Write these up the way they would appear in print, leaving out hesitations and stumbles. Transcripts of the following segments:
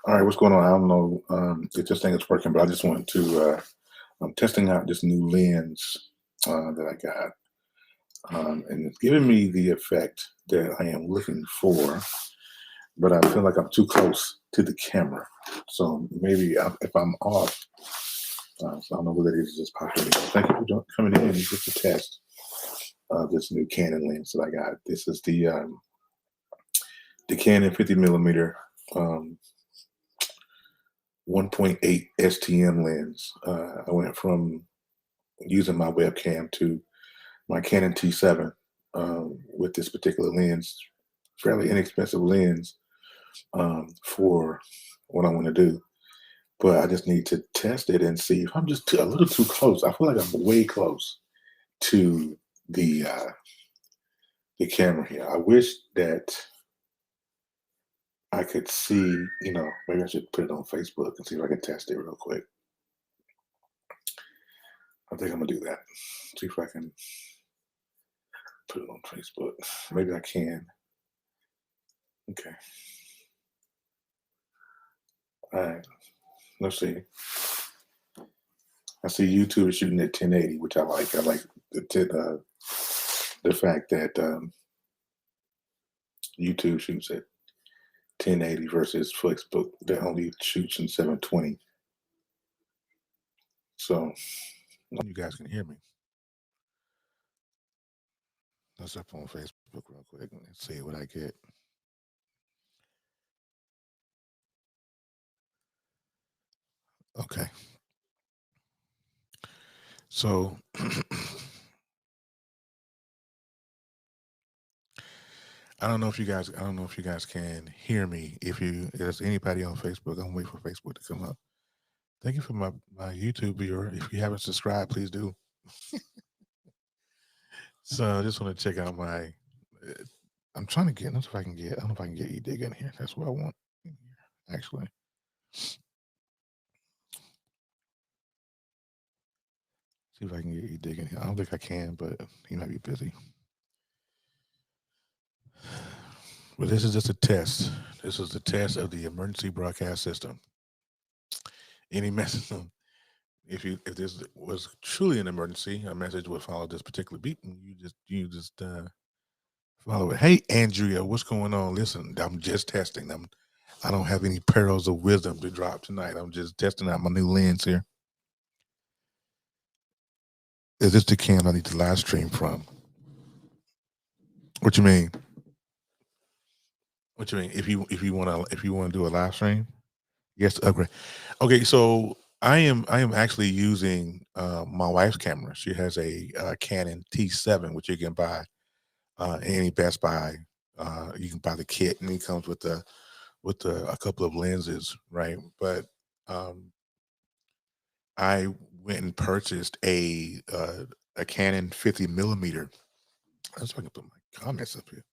All right, what's going on? I don't know if this thing is working, but I just wanted to, I'm testing out this new lens that I got. And it's giving me the effect that I am looking for, but I feel like I'm too close to the camera. So maybe if I'm off, so I don't know what it is just popping in. Thank you for coming in. It's just a test of this new Canon lens that I got. This is the Canon 50mm 1.8 STM lens. I went from using my webcam to my Canon T7 with this particular lens, fairly inexpensive lens for what I want to do. But I just need to test it and see if I'm just a little too close. I feel like I'm way close to the camera here. I wish that I could see, maybe I should put it on Facebook and see if I can test it real quick. I think I'm gonna do that. See if I can put it on Facebook. Maybe I can. Okay. All right. Let's see. I see YouTube is shooting at 1080, which I like. I like the fact that YouTube shoots at 1080 versus Facebook that only shoots in 720. So you guys can hear me. Let's up on Facebook real quick and see what I get. Okay. So I don't know if you guys can hear me. If there's anybody on Facebook, I'm waiting for Facebook to come up. Thank you for my YouTube viewer. If you haven't subscribed, please do. So I just want to check out my. I'm trying to get. I don't know if I can get. I don't know if I can get E-Dig in here. That's what I want. Actually. See if I can get E-Dig in here. I don't think I can, but he might be busy. But this is just a test. This is the test of the emergency broadcast system. Any message? If this was truly an emergency, a message would follow this particular beat, and you just follow it. Hey, Andrea, what's going on? Listen, I'm just testing. I don't have any pearls of wisdom to drop tonight. I'm just testing out my new lens here. Is this the cam I need to live stream from? What you mean? What you mean? If you want to do a live stream, yes, upgrade. Okay, so I am actually using my wife's camera. She has a Canon T7, which you can buy any Best Buy. You can buy the kit, and it comes with a couple of lenses, right? But I went and purchased a Canon 50mm. That's why I can put my comments up here.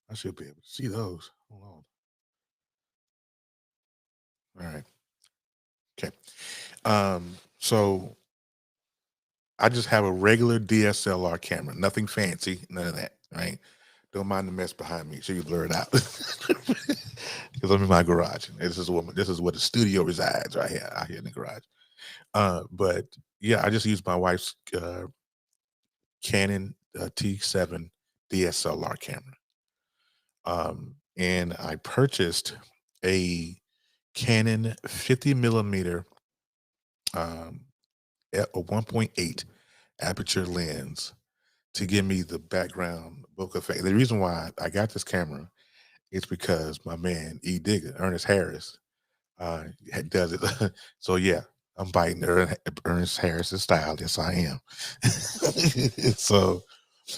I should be able to see those. Hold on. All right. Okay. So I just have a regular DSLR camera, nothing fancy, none of that, right? Don't mind the mess behind me. So you blur it out because I'm in my garage. This is where the studio resides, right here, out here in the garage. But yeah, I just use my wife's Canon T7 DSLR camera. And I purchased a Canon 50mm a 1.8 aperture lens to give me the background bokeh effect. The reason why I got this camera is because my man E. Digger, Ernest Harris, does it. So yeah, I'm biting Ernest Harris's style. Yes, I am. So,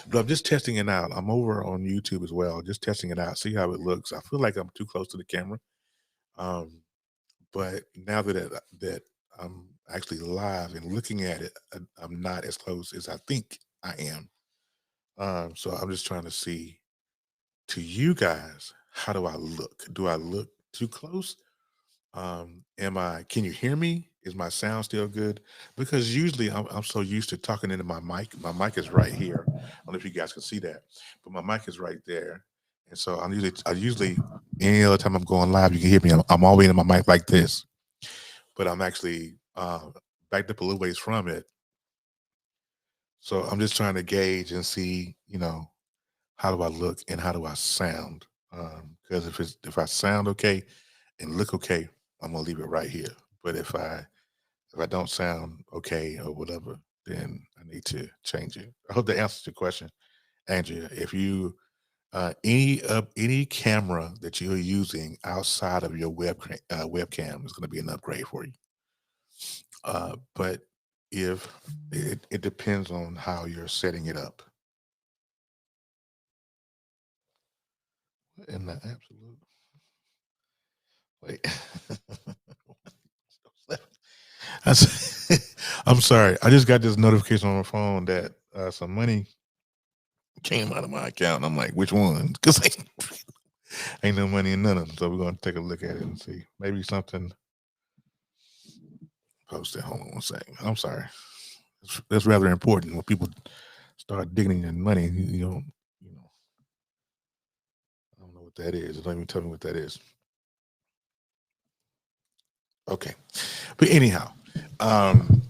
but I'm just testing it out. I'm over on YouTube as well, just testing it out, see how it looks. I feel like I'm too close to the camera, but now that actually live and looking at it, I'm not as close as I think I am. So I'm just trying to see to you guys, how do I look? Do I look too close? Am I? Can you hear me? Is my sound still good? Because usually I'm so used to talking into my mic. My mic is right here. I don't know if you guys can see that, but my mic is right there. And so I usually any other time I'm going live, you can hear me. I'm always in my mic like this, but I'm actually backed up a little ways from it. So I'm just trying to gauge and see, how do I look and how do I sound? Because if I sound okay and look okay, I'm gonna leave it right here. But if I don't sound okay or whatever, then I need to change it. I hope that answers your question, Andrea. If you any camera that you're using outside of your webcam is going to be an upgrade for you. But if it depends on how you're setting it up. In the absolute wait. I'm sorry. I just got this notification on my phone that some money came out of my account. I'm like, which one? Because ain't no money in none of them. So we're going to take a look at it and see. Maybe something posted. Hold on one second. I'm sorry. That's rather important when people start digging in money. I don't know what that is. Don't even tell me what that is. Okay. But anyhow, um,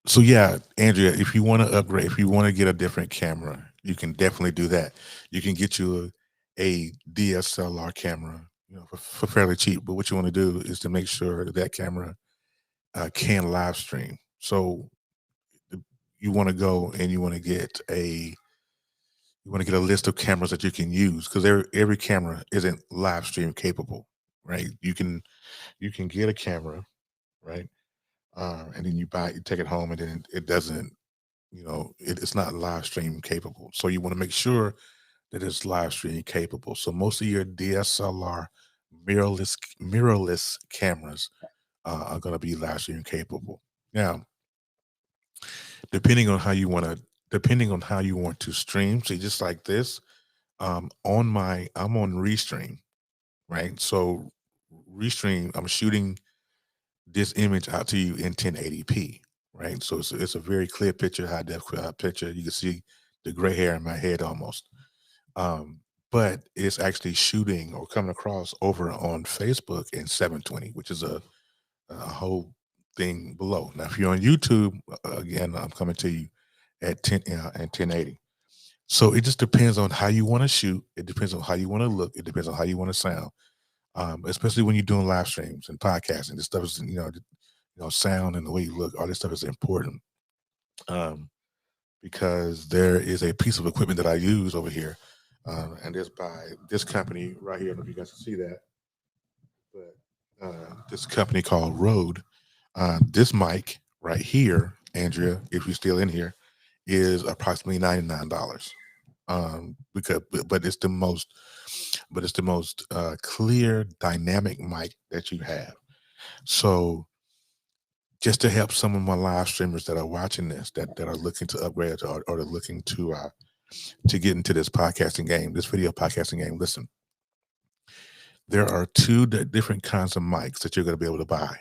so yeah, Andrea, if you want to upgrade, if you want to get a different camera, you can definitely do that. You can get you a DSLR camera, for fairly cheap. But what you want to do is to make sure that that camera can live stream. So the- you want to go and you want to get a list of cameras that you can use because every camera isn't live stream capable, right? You can get a camera, right? And then you take it home, and then it doesn't, it's not live stream capable. So you want to make sure that it's live stream capable. So most of your DSLR mirrorless cameras are going to be live stream capable. Now, depending on how you want to, depending on how you want to stream, see, just like this, I'm on Restream, right? So Restream, I'm shooting this image out to you in 1080p, right? So it's a very clear picture, high def picture. You can see the gray hair in my head almost. Um, but it's actually shooting or coming across over on Facebook in 720, which is a whole thing below. Now, if you're on YouTube, again, I'm coming to you at 1080. So it just depends on how you want to shoot. It depends on how you want to look. It depends on how you want to sound. Especially when you're doing live streams and podcasting. This stuff is, sound and the way you look. All this stuff is important. Um, because there is a piece of equipment that I use over here, and it's by this company right here. I don't know if you guys can see that, but this company called Rode. This mic right here, Andrea, if you're still in here, is approximately $99. But it's the most clear, dynamic mic that you have. So just to help some of my live streamers that are watching this, that are looking to upgrade or are looking to get into this podcasting game, this video podcasting game. Listen, there are two different kinds of mics that you're going to be able to buy.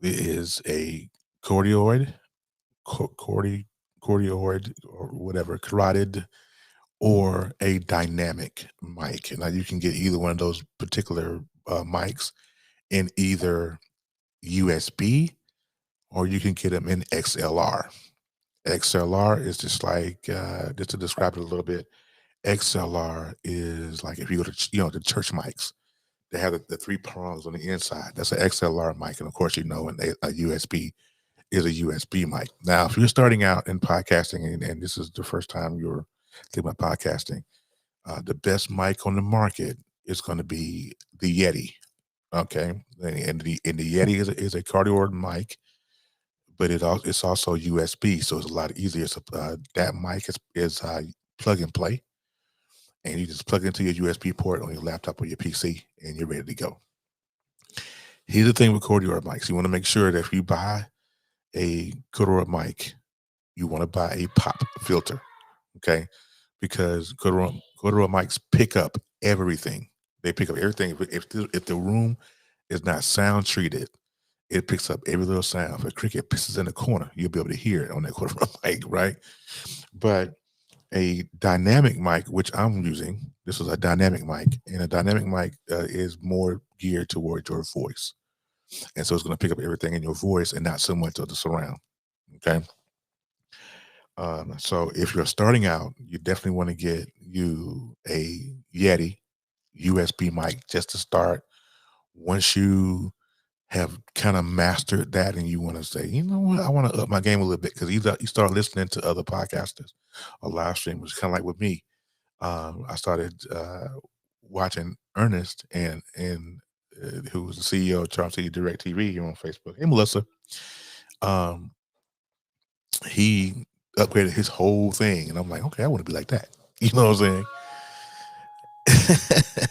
There is a cordioid, cordioid, or whatever, carotid, or a dynamic mic. Now you can get either one of those particular mics in either USB, or you can get them in XLR. XLR is just like, just to describe it a little bit, XLR is like if you go to the church mics, they have the three prongs on the inside. That's an XLR mic, and of course, and a USB is a USB mic. Now, if you're starting out in podcasting and this is the first time you're thinking about podcasting, the best mic on the market is going to be the Yeti. Okay, and the Yeti is a cardioid mic, but it's also USB, so it's a lot easier. So that mic is plug and play, and you just plug it into your USB port on your laptop or your PC, and you're ready to go. Here's the thing with corduroy mics. You want to make sure that if you buy a corduroy mic, you want to buy a pop filter, okay? Because corduroy mics pick up everything. They pick up everything. If the room is not sound treated, it picks up every little sound. If a cricket pisses in the corner, you'll be able to hear it on that corduroy mic, right? But a dynamic mic, which I'm using, this is a dynamic mic, and a dynamic mic is more geared toward your voice. And so it's going to pick up everything in your voice and not so much of the surround. Okay. So if you're starting out, you definitely want to get you a Yeti USB mic just to start. Once you have kind of mastered that and you want to say, you know what, I want to up my game a little bit because you start listening to other podcasters or live streamers, kind of like with me. I started watching Ernest and who was the CEO of Charm City Direct TV here on Facebook. Hey, Melissa. Um, he upgraded his whole thing, and I'm like, okay, I want to be like that. You know what I'm saying?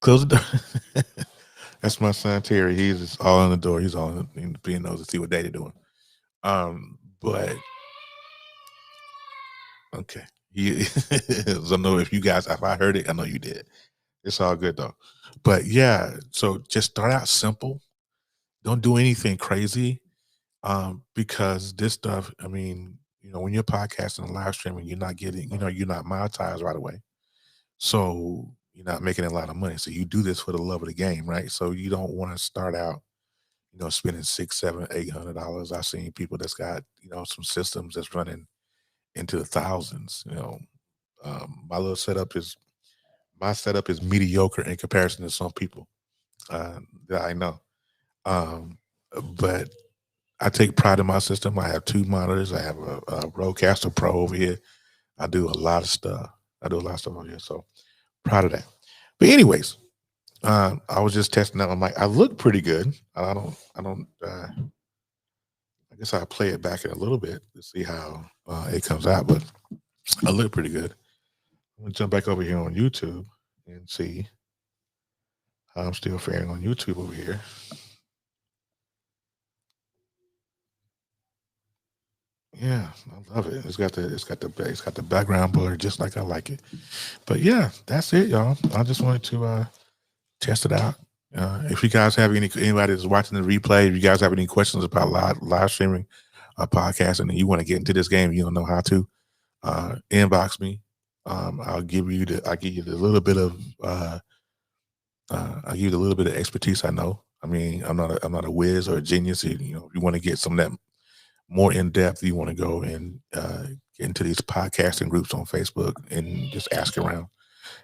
Close the door. That's my son Terry. He's just all on the door. He's all in being nosy to see what Daddy doing. But okay, he. So I know if I heard it, I know you did. It's all good though. But yeah, so just start out simple. Don't do anything crazy. Because this stuff, I mean, when you're podcasting and live streaming, you're not getting, you're not monetized right away. So you're not making a lot of money. So you do this for the love of the game, right? So you don't want to start out, spending $600, $700, $800. I've seen people that's got, some systems that's running into the thousands. My little setup is mediocre in comparison to some people that I know. But I take pride in my system. I have 2 monitors. I have a Rodecaster Pro over here. I do a lot of stuff. Over here. So proud of that. But anyways, I was just testing out my mic. I look pretty good. I guess I'll play it back in a little bit to see how it comes out, but I look pretty good. I'm gonna jump back over here on YouTube and see how I'm still faring on YouTube over here. Yeah, I love it. It's got the background blur just like I like it. But yeah, that's it, y'all. I just wanted to test it out. If you guys have anybody that's watching the replay, if you guys have any questions about live streaming, podcasting, and you want to get into this game, you don't know how to, inbox me. I'll give you the little bit of I'll give you the little bit of expertise I know. I mean, I'm not a whiz or a genius. If you want to get some of that more in depth, you want to go and get into these podcasting groups on Facebook and just ask around.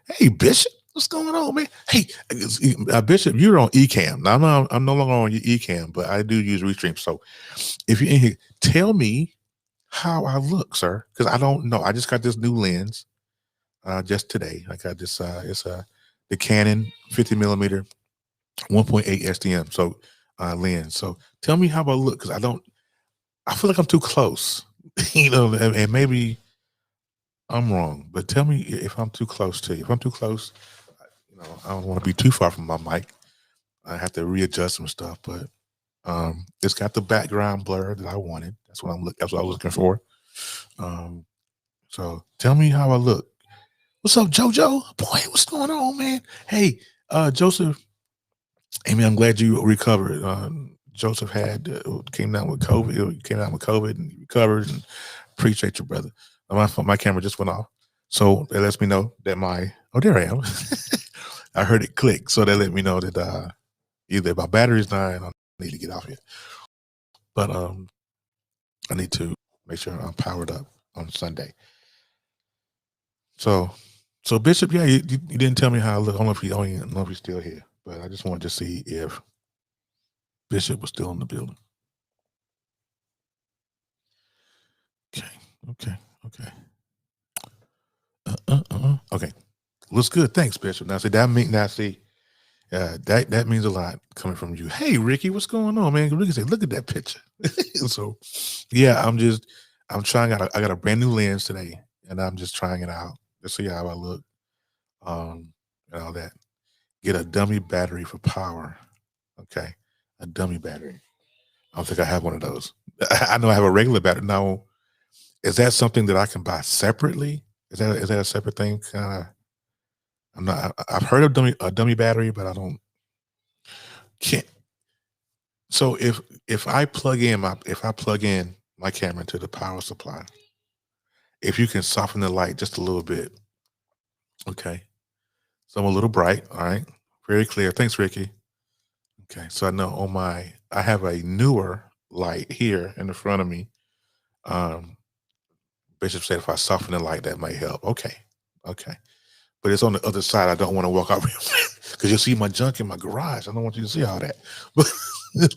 Hey, Bishop, what's going on, man? Hey, Bishop, you're on Ecamm. Now, I'm no longer on your Ecamm, but I do use Restream. So if you're in here, tell me how I look, sir, because I don't know. I just got this new lens just today. I got this. It's the Canon 50 millimeter 1.8 STM. So lens. So tell me how I look because I feel like I'm too close, and maybe I'm wrong, but tell me if I'm too close to you. If I'm too close, I don't want to be too far from my mic. I have to readjust some stuff, but it's got the background blur that I wanted. That's what I was looking for. So tell me how I look. What's up, JoJo? Boy, what's going on, man? Hey, Joseph. Amy, I'm glad you recovered. Joseph came down with COVID. He came down with COVID and he recovered. And appreciate you, brother. My camera just went off, so it lets me know that there I am. I heard it click, so that let me know that either my battery's dying or I need to get off here. But I need to make sure I'm powered up on Sunday. So Bishop, yeah, you didn't tell me how I look. I don't know if he's still here, but I just wanted to see if Bishop was still in the building. Okay. Okay. Looks good. Thanks, Bishop. That means a lot coming from you. Hey, Ricky, what's going on, man? Ricky said, look at that picture. So, yeah, I'm trying out. I got a brand new lens today, and I'm just trying it out to see how I look, and all that. get a dummy battery for power. Okay, a dummy battery. I don't think I have one of those. I know I have a regular battery. Now, is that something that I can buy separately? Is that a separate thing? Kind of. I'm not. I've heard of a dummy battery, but I don't can't. So if I plug in my camera to the power supply, if you can soften the light just a little bit, okay. So I'm a little bright. All right, very clear. Thanks, Ricky. Okay, so I know I have a newer light here in the front of me. Um, Bishop said if I soften the light, that might help. Okay, okay, but it's on the other side. I don't want to walk out because you'll see my junk in my garage. I don't want you to see all that.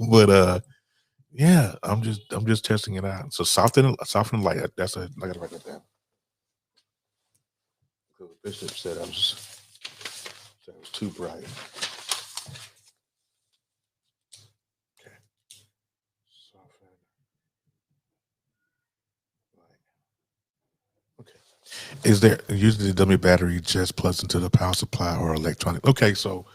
But yeah, I'm just testing it out. So soften the light. I gotta write that down. Bishop said I was too bright. Okay, soften light. Okay. Is there usually the dummy battery just plugs into the power supply or electronic? Okay, so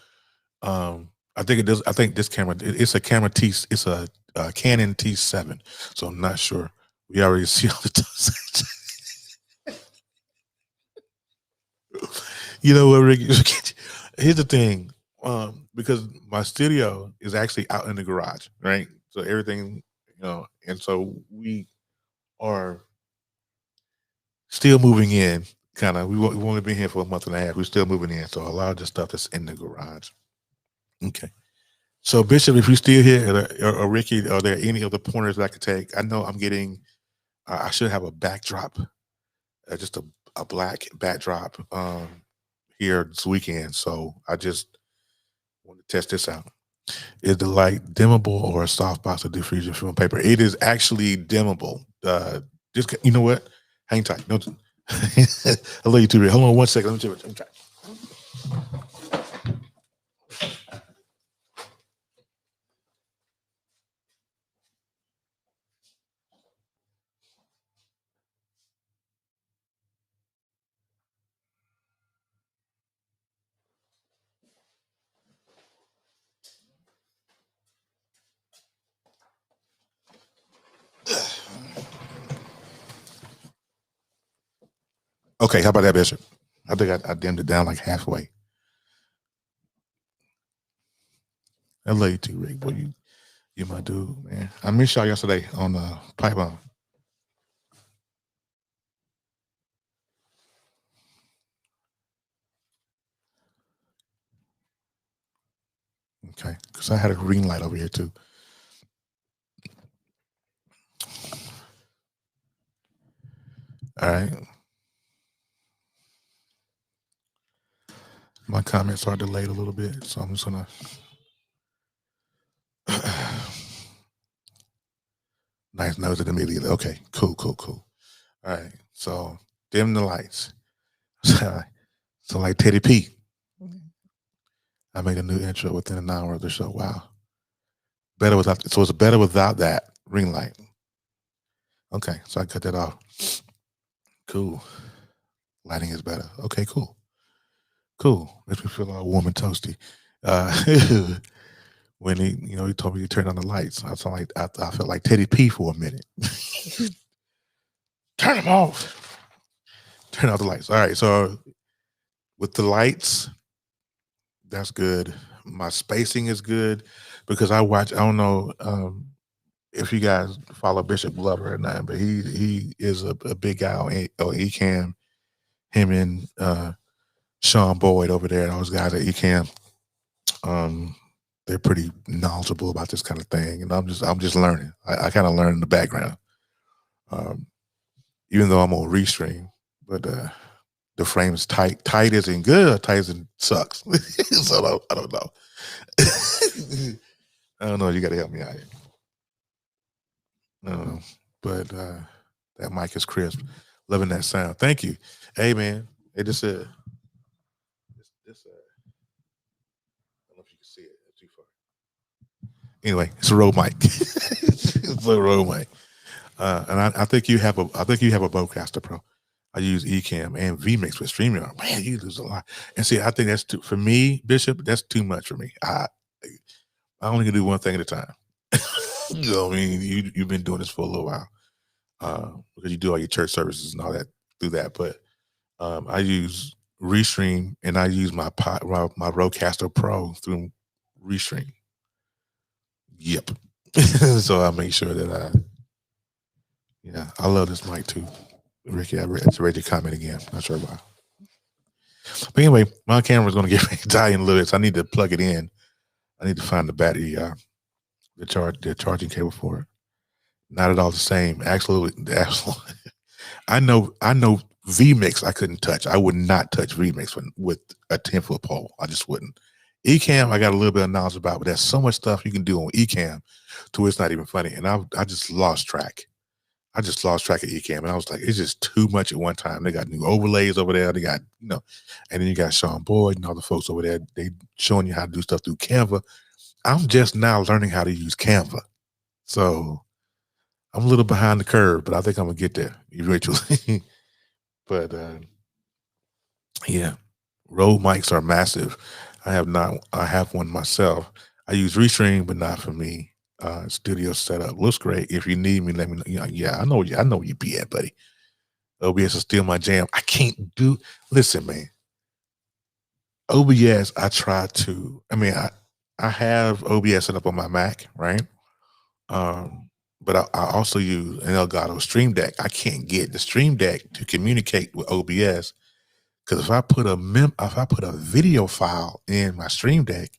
I think it does. I think this camera it's a camera T. It's a Canon T7. So I'm not sure. We already see all the time. You know what, Ricky? Here's the thing. Because my studio is actually out in the garage, right? So everything, and so we are still moving in. Kind of, we've only been here for a month and a half. We're still moving in, so a lot of the stuff that's in the garage. Okay. So Bishop, if you're still here, or Ricky, are there any other pointers that I could take? I know I'm getting. I should have a backdrop, just a black backdrop here this weekend. So I just want to test this out. Is the light dimmable or a soft box of diffusion film paper? It is actually dimmable. Just you know what? Hang tight. No, I love you too, Rick. Hold on one second. Let me try. Okay, how about that, Bishop? I think I dimmed it down like halfway. I love you too, Rick. Boy, you my dude, man. I missed y'all yesterday on the pipeline. Okay, because I had a green light over here too. All right. My comments are delayed a little bit, so I'm just gonna. Nice nose it immediately. Okay, cool. All right, so dim the lights. So like Teddy P, I made a new intro within an hour of the show. Wow, better without. So it's better without that ring light. Okay, so I cut that off. Cool. Lighting is better. Okay, cool. Makes me feel all warm and toasty. Uh, when he told me to turn on the lights, I felt like Teddy P for a minute. Turn them off. Turn off the lights. All right. So with the lights, that's good. My spacing is good because I don't know if you guys follow Bishop Glover or not, but he is a big guy on Ecamm. Him and Sean Boyd over there, those guys at Ecamm. They're pretty knowledgeable about this kind of thing, and I'm just learning. I kind of learn in the background, even though I'm on Restream, but the frame is tight. Tight isn't good. Tight isn't sucks. So I don't know. I don't know. You got to help me out here. I don't know, but that mic is crisp. Loving that sound. Thank you. Hey man, it just this I don't know if you can see it. It's too far. Anyway, it's a Rode mic. It's a Rode mic. And I think you have a Bowcaster Pro. I use Ecamm and vMix with StreamYard. Man, you lose a lot. And see, I think that's too for me, Bishop. That's too much for me. I only can do one thing at a time. You know what I mean? You've been doing this for a little while because you do all your church services and all that through that. But I use Restream and I use my Rodecaster Pro through Restream. Yep. So I make sure that I love this mic too. Ricky, I read your comment again. Not sure why. But anyway, my camera's going to get ready to die in a little bit, so I need to plug it in. I need to find the battery, the charging cable for it. Not at all the same. Absolutely. I know vMix I couldn't touch. I would not touch vMix with a 10-foot pole. I just wouldn't. Ecamm, I got a little bit of knowledge about, but there's so much stuff you can do on Ecamm to where it's not even funny. And I just lost track. I just lost track of Ecamm, and I was like, it's just too much at one time. They got new overlays over there. They got, and then you got Sean Boyd and all the folks over there. They showing you how to do stuff through Canva. I'm just now learning how to use Canva. So I'm a little behind the curve, but I think I'm gonna get there eventually. But yeah, Rode mics are massive. I have one myself. I use Restream, but not for me. Studio setup looks great. If you need me, let me know. Yeah, I know where you be at, buddy. OBS is still my jam. I can't do. Listen, man. OBS, I have OBS set up on my Mac, right? But I also use an Elgato Stream Deck. I can't get the Stream Deck to communicate with OBS because if I put a video file in my Stream Deck,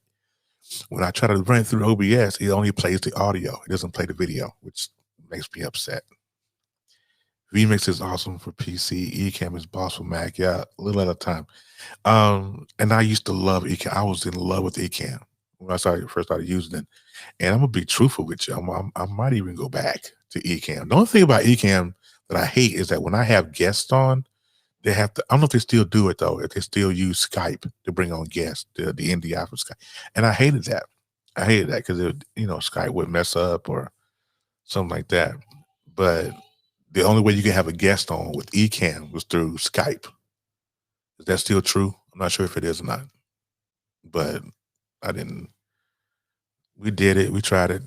when I try to run it through OBS, it only plays the audio. It doesn't play the video, which makes me upset. vMix is awesome for PC. Ecamm is boss for Mac. Yeah, a little at a time. And I used to love Ecamm. I was in love with Ecamm when I first started using it. And I'm gonna be truthful with you. I might even go back to Ecamm. The only thing about Ecamm that I hate is that when I have guests on, they have to. I don't know if they still do it though. If they still use Skype to bring on guests, the NDI from Skype, and I hated that. I hated that because Skype would mess up or something like that. But the only way you can have a guest on with Ecamm was through Skype. Is that still true? I'm not sure if it is or not. But I didn't. We did it. We tried it.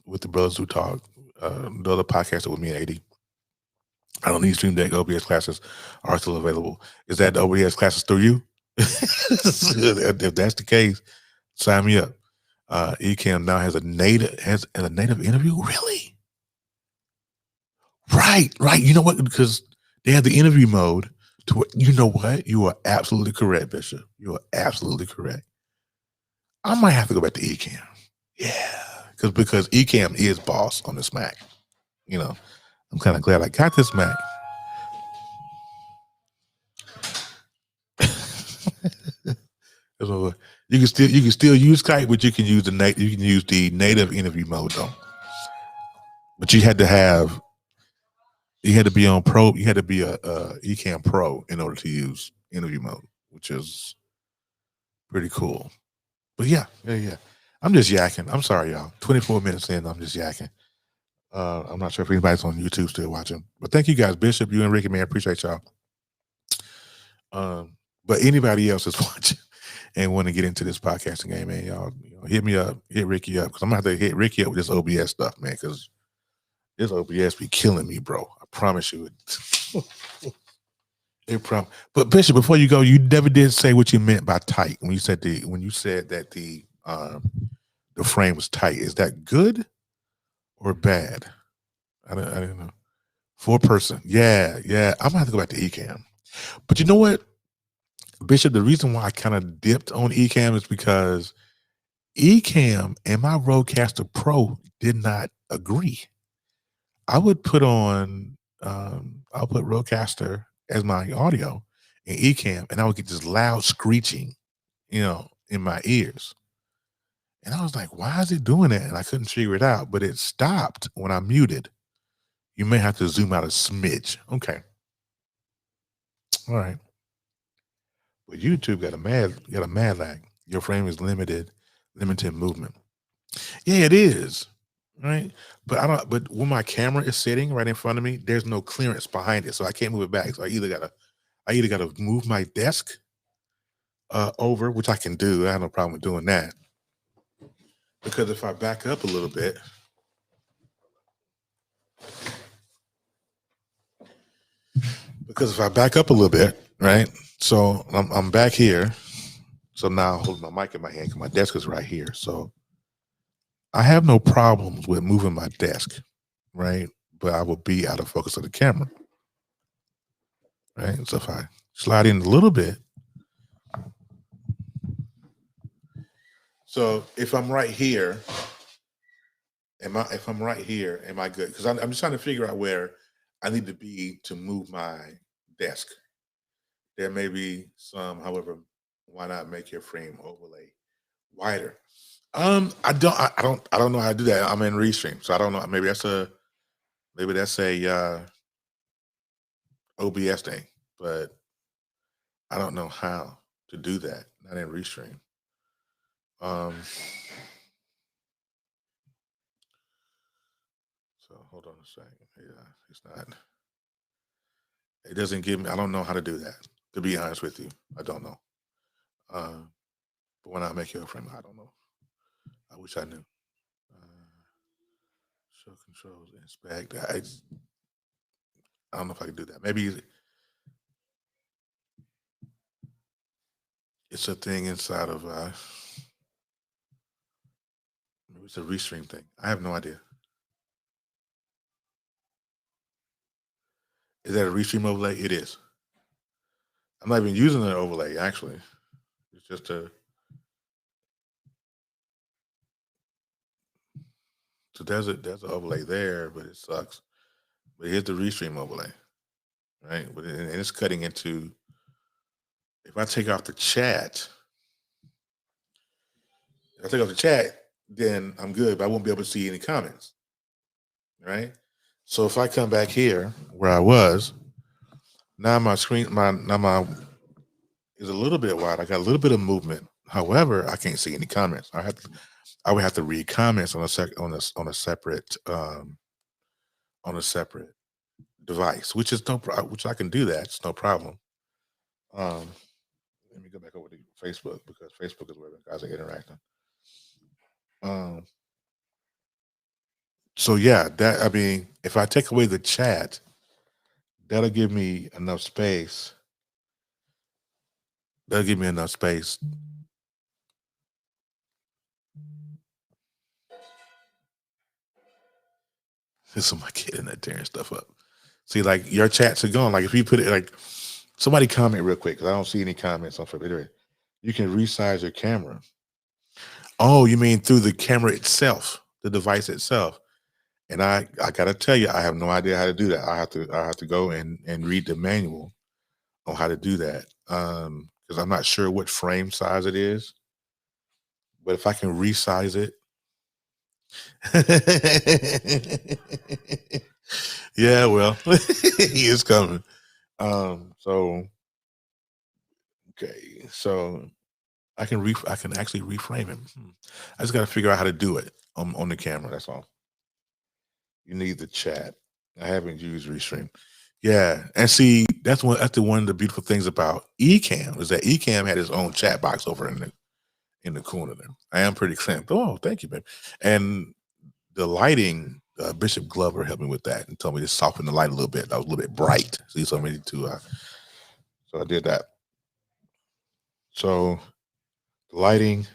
With the brothers who talk, the other podcaster with me and AD. I don't need Stream Deck. OBS classes are still available. Is that the OBS classes through you? If that's the case, sign me up. Ecamm now has a native interview. Really? Right. You know what? Because they have the interview mode. You know what? You are absolutely correct, Bishop. You are absolutely correct. I might have to go back to Ecamm. Yeah, because Ecamm is boss on this Mac. I'm kind of glad I got this Mac. You can still use Skype, but you can use the native interview mode though. But you had to be on Pro. You had to be a Ecamm Pro in order to use interview mode, which is pretty cool. But yeah. I'm just yakking. I'm sorry, y'all. 24 minutes in, I'm just yakking. I'm not sure if anybody's on YouTube still watching, but thank you guys, Bishop, you and Ricky, man. I appreciate y'all. But anybody else is watching and want to get into this podcasting game, man, y'all, hit me up, hit Ricky up, because I'm gonna have to hit Ricky up with this OBS stuff, man, because this OBS be killing me, bro. I promise you it. But Bishop, before you go, you never did say what you meant by tight when you said that the frame was tight. Is that good or bad? I don't know. 4-person. Yeah. I'm gonna have to go back to Ecamm. But you know what, Bishop, the reason why I kind of dipped on Ecamm is because Ecamm and my Rodecaster Pro did not agree. I would put I'll put Rodecaster as my audio and Ecamm, and I would get this loud screeching, in my ears. And I was like, why is it doing that? And I couldn't figure it out, but it stopped when I muted. You may have to zoom out a smidge. Okay. All right. But YouTube got a mad lag. Your frame is limited movement. Yeah, it is. right? But I don't. But when my camera is sitting right in front of me, there's no clearance behind it, so I can't move it back. So I either gotta move my desk over, which I can do. I have no problem with doing that because if I back up a little bit, right? So I'm back here. So now holding my mic in my hand because my desk is right here. So I have no problems with moving my desk, right? But I will be out of focus of the camera, right? So if I slide in a little bit, so if I'm right here, if I'm right here, am I good? Because I'm just trying to figure out where I need to be to move my desk. There may be some, however, why not make your frame overlay wider? I don't know how to do that. I'm in Restream, so I don't know. Maybe that's a OBS thing, but I don't know how to do that. Not in Restream. Um, so hold on a second. Yeah, it's not. It doesn't give me. I don't know how to do that. To be honest with you, I don't know. But when I make your frame, I don't know. I wish I knew. Show controls, inspect. I don't know if I can do that. Maybe it's a thing inside of. Maybe it's a restream thing. I have no idea. Is that a restream overlay? It is. I'm not even using an overlay actually. It's just a. So there's an overlay there, but it sucks. But here's the restream overlay, right? But and it's cutting into. If I take off the chat, if I take off the chat, then I'm good. But I won't be able to see any comments, right? So if I come back here where I was, now my screen, my is a little bit wide. I got a little bit of movement. However, I can't see any comments. I would have to read comments on on a separate device, which is which I can do that. It's no problem. Um, let me go back over to Facebook because Facebook is where the guys are interacting. Um, so yeah, that I mean, if I take away the chat, that'll give me enough space. That'll give me enough space. There's my kid in there tearing stuff up. See, like your chats are gone. Like if you put it like somebody comment real quick because I don't see any comments on Facebook. You can resize your camera. Oh, you mean through the camera itself, the device itself? And I gotta tell you, I have no idea how to do that. I have to go and read the manual on how to do that. Because I'm not sure what frame size it is. But if I can resize it, yeah, well, he is coming. So okay, so I can actually reframe him. I just got to figure out how to do it on the camera. That's all. You need the chat. I haven't used Restream. Yeah, and see that's the one of the beautiful things about Ecamm is that Ecamm had his own chat box over in the corner there. I am pretty clamped. Oh, thank you, babe. And the lighting, Bishop Glover helped me with that and told me to soften the light a little bit. That was a little bit bright. See, so I to so I did that. So the lighting,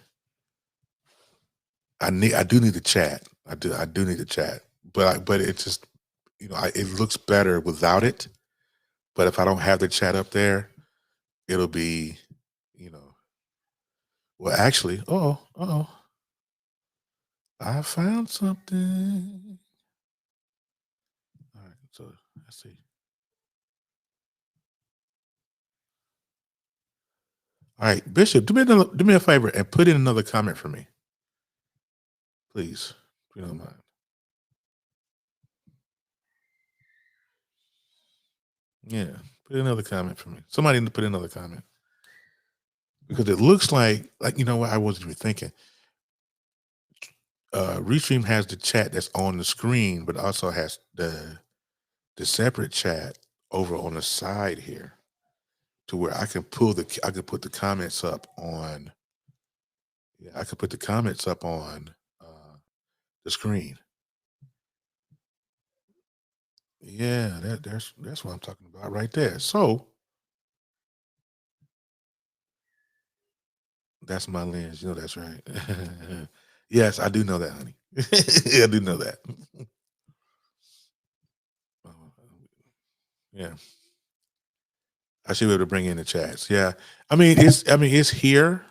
I do need to chat. I do need to chat, but it just it looks better without it. But if I don't have the chat up there, it'll be you know well actually I found something. All right, so let's see. All right, Bishop, do me a favor and put in another comment for me, please. If you don't mind. Yeah, put another comment for me. Somebody need to put another comment because it looks like you know what I wasn't even thinking. Restream has the chat that's on the screen, but also has the separate chat over on the side here, to where I can put the comments up on. Yeah, I could put the comments up on the screen. Yeah, that's what I'm talking about right there. So that's my lens. You know that's right. Yes, I do know that, honey. I do know that. Uh, yeah, I should be able to bring in the chats. Yeah, I mean it's here.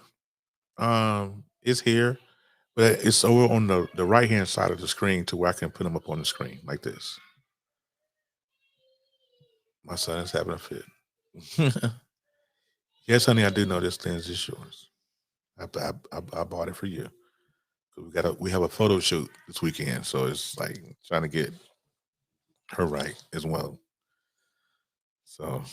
It's here, but it's over on the right hand side of the screen to where I can put them up on the screen like this. My son is having a fit. Yes, honey, I do know this lens is yours. I bought it for you. We have a photo shoot this weekend, so it's like trying to get her right as well. So,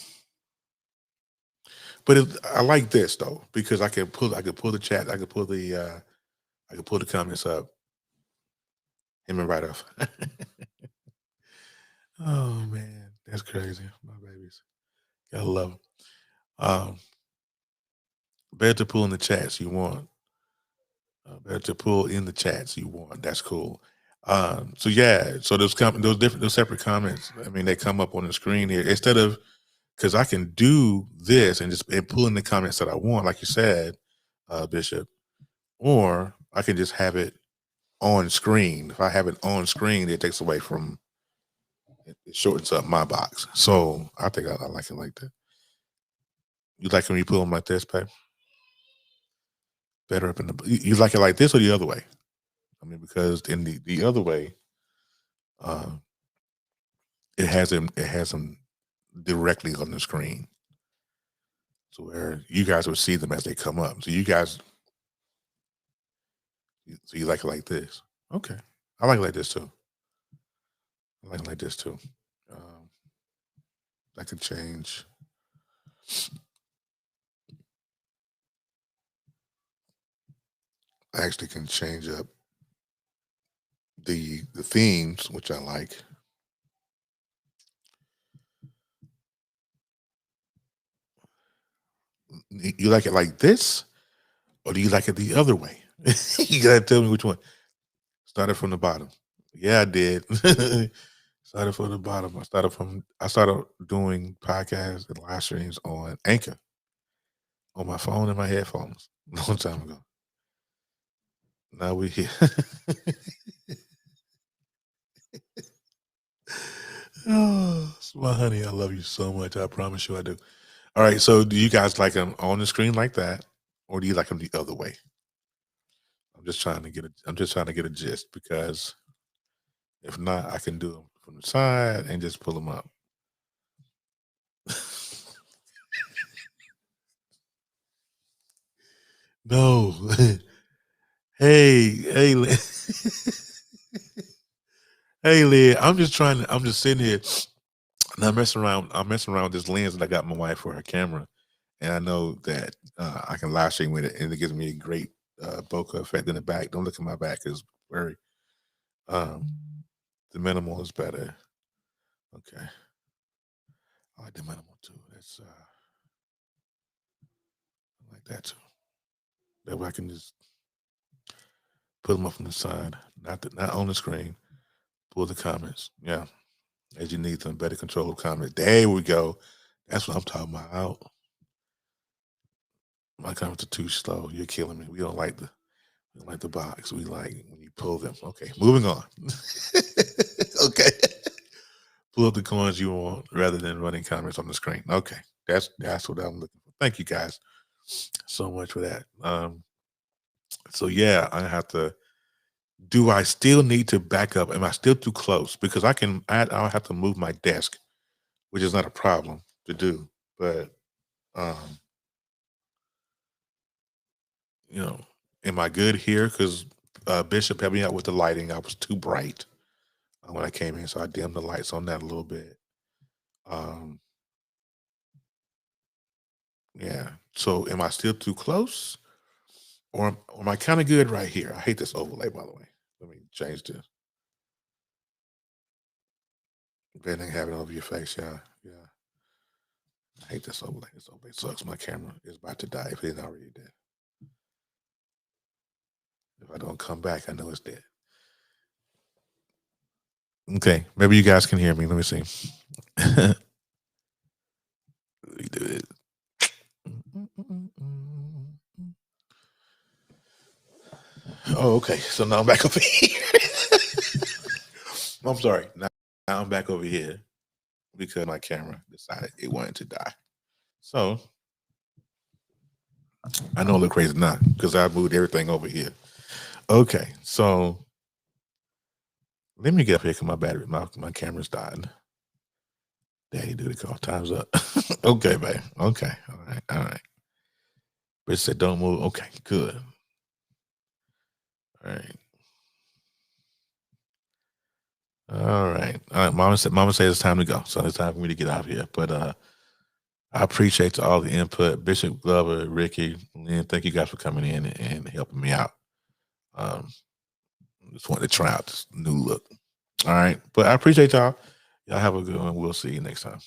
but I like this though because I can pull the chat, I can pull the comments up, him and right off. Oh man, that's crazy. My babies, gotta love them. Um, better to pull in the chats you want. Better to pull in the chats you want. That's cool. So yeah, so those separate comments. I mean, they come up on the screen here instead of because I can do this and pull in the comments that I want, like you said, Bishop, or I can just have it on screen. If I have it on screen, it takes away from it shortens up my box. So I think I like it like that. You like when you pull them like this, babe? Better up in the you like it like this or the other way? I mean, because in the other way, uh, it has them directly on the screen, so where you guys will see them as they come up. So you like this? Okay, I like this too. I like this too. Um, I could change. I actually can change up the themes, which I like. You like it like this, or do you like it the other way? You gotta tell me which one. Started from the bottom. Yeah, I did. Started from the bottom. I started doing podcasts and live streams on Anchor on my phone and my headphones a long time ago. Now we here. Oh, my honey, I love you so much. I promise you I do. All right. So do you guys like them on the screen like that? Or do you like them the other way? I'm just trying to get a gist because if not, I can do them from the side and just pull them up. No. Hey, hey, Lynn. I'm just sitting here and I'm messing around with this lens that I got my wife for her camera. And I know that I can live stream with it and it gives me a great bokeh effect in the back. Don't look at my back because very um the minimal is better. Okay. I like the minimal too. I like that too. That way I can just put them up from the side, not on the screen. Pull the comments. Yeah. As you need some better control of comments. There we go. That's what I'm talking about. My comments are too slow. You're killing me. We don't like the box. We like when you pull them. Okay, moving on. Okay. Pull up the coins you want rather than running comments on the screen. Okay. That's what I'm looking for. Thank you guys so much for that. So yeah, I have to do I still need to back up? Am I still too close? Because I'll have to move my desk, which is not a problem to do. But um, you know, am I good here? Because Bishop helped me out with the lighting. I was too bright when I came in, so I dimmed the lights on that a little bit. Um, yeah. So am I still too close, or am I kind of good right here? I hate this overlay, by the way. change this. Better than having it over your face, yeah. Yeah. I hate this overlay. This overlay sucks. My camera is about to die if it isn't already dead. If I don't come back, I know it's dead. Okay, maybe you guys can hear me. Let me see. Let me do it. Oh, okay. So now I'm back over here. I'm sorry. Now I'm back over here because my camera decided it wanted to die. So I know I look crazy now because I moved everything over here. Okay, so let me get up here because my battery, my camera's dying. Daddy do the call. Time's up. Okay, babe. Okay. All right. All right. Bitch said don't move. Okay, good. All right. All right. All right. Mama said it's time to go. So it's time for me to get out of here. But I appreciate all the input. Bishop Glover, Ricky, Lynn, thank you guys for coming in and helping me out. Just wanted to try out this new look. All right. But I appreciate y'all. Y'all have a good one. We'll see you next time.